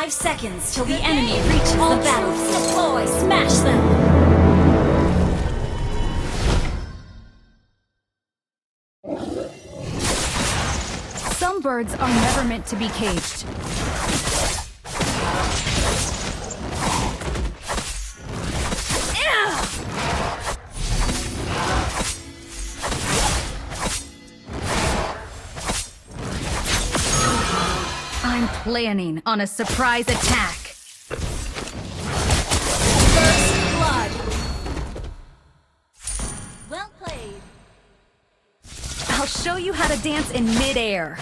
5 seconds till the enemy reaches the battlefield. Deploy, smash them! Some birds are never meant to be caged. I'm planning on a surprise attack. First blood. Well played. I'll show you how to dance in midair.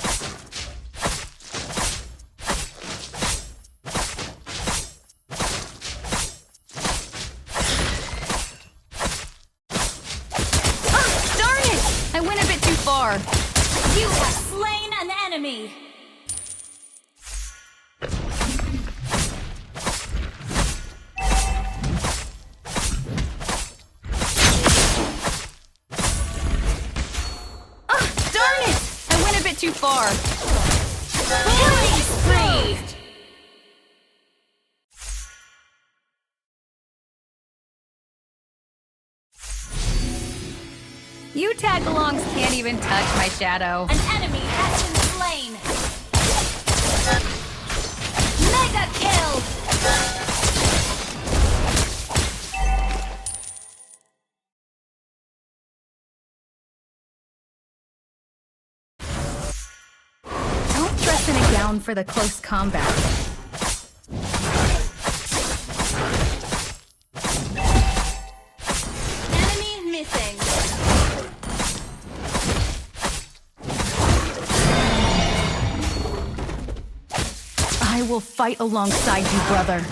Ah, darn it! I went a bit too far. You have slain an enemy. Too far. Killing spree! You tag-alongs can't even touch my shadow. An enemy has been slain. Mega kill! In a gown for the close combat. Enemy missing. I will fight alongside you, brother.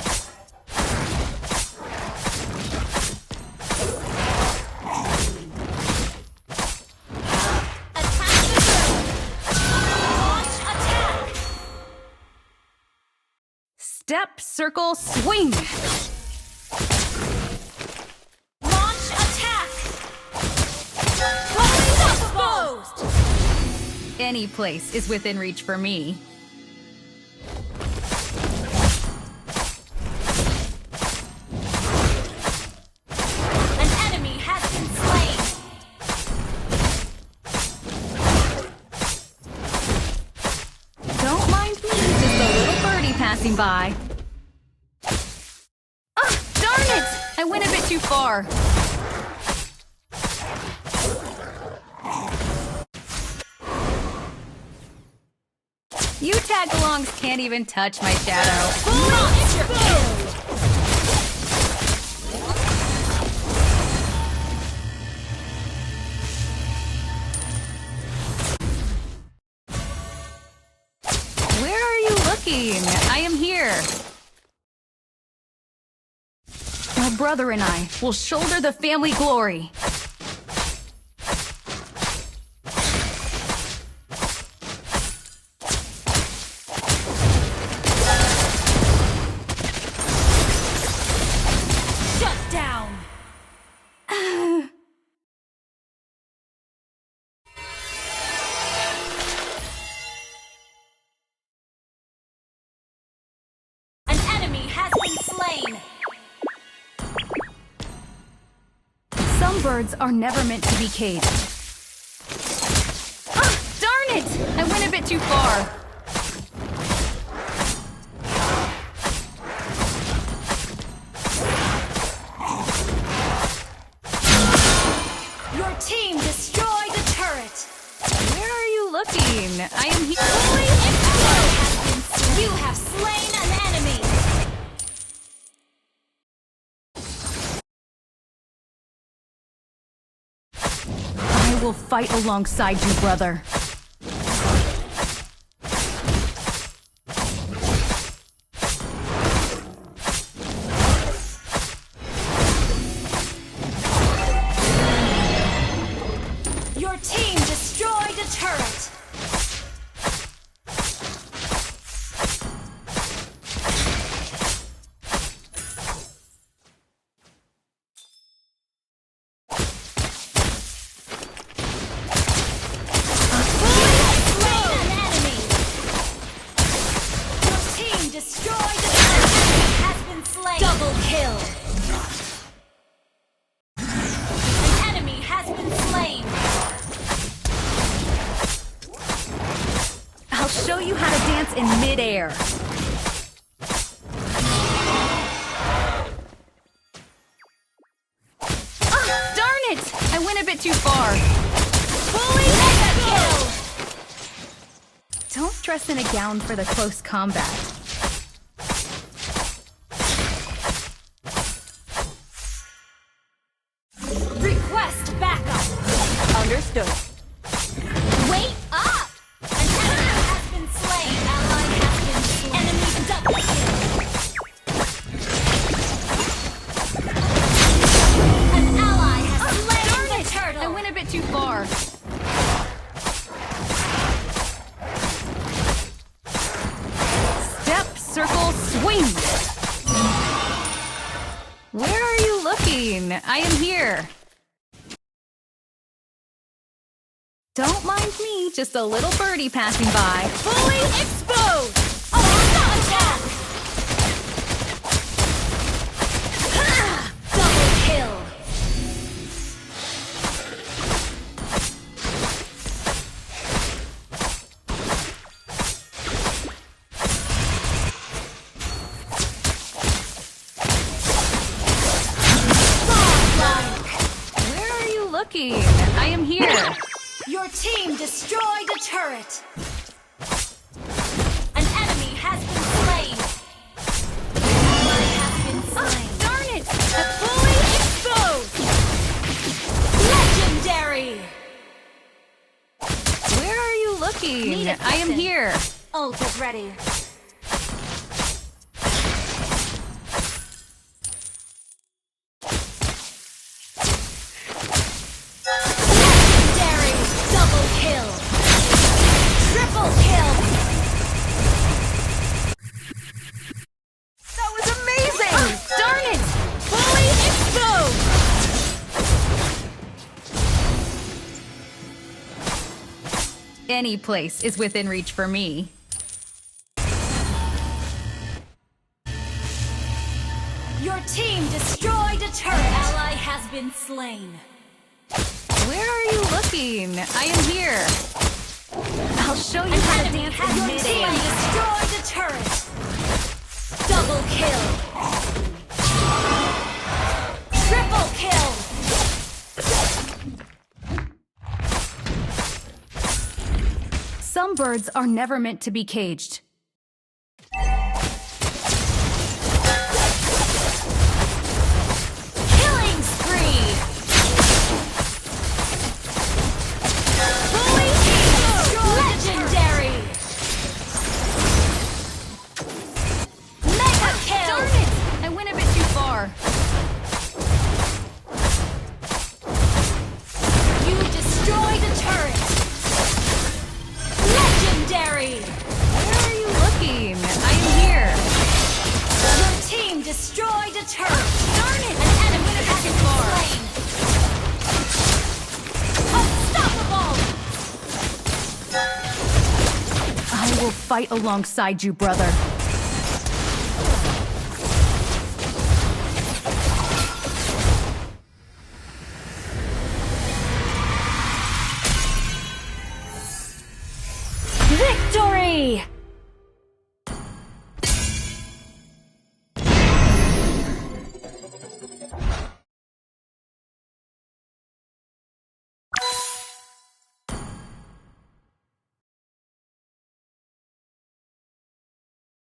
Step, circle, swing! Launch attack! Exposed! Any place is within reach for me. An enemy has been slain. Don't mind me, just a little birdie passing by. Ah, darn it! I went a bit too far. You tag-alongs can't even touch my shadow. Monster kill! Where are you looking? I am here. My brother and I will shoulder the family glory. Shut down! An enemy has been slain! Some birds are never meant to be caged. Ah, darn it! I went a bit too far. Your team destroyed a turret! Where are you looking? I am here. You have slain an enemy! I will fight alongside you, brother. Your team destroyed a turret! there. Ah, darn it! I went a bit too far. Fully mega kill! Don't dress in a gown for the close combat. Request backup. Understood. Wait up! An enemy has been slain. Ally has been slain. Enemy double kill. An ally has slain the turtle. I went a bit too far. Step, circle, swing. Where are you looking? I am here. Don't mind me, just a little birdie passing by. Fully exposed! Oh, attack! Double kill! Where are you looking? I am here. Your team destroyed a turret! An enemy has been slain! Ally has been slain! Darn it! Fully exposed! Legendary! Where are you looking? Need I am assistance. here. Ult is ready. Legendary! Double kill! Triple kill! That was amazing! Darn it! Fully exposed! Any place is within reach for me. Your team destroyed a turret! Ally has been slain. Where are you looking? I am here. I'll show you how to dance in Your team mid-air. destroyed a turret! Double kill! Triple kill! Some birds are never meant to be caged. Killing spree! Fully legendary! Mega kill! Darn it! I went a bit too far. You destroyed a turret! Legendary! Where are you looking? I am here. Your team destroyed a turret! Darn it! An enemy has been slain! Unstoppable! I will fight alongside you, brother.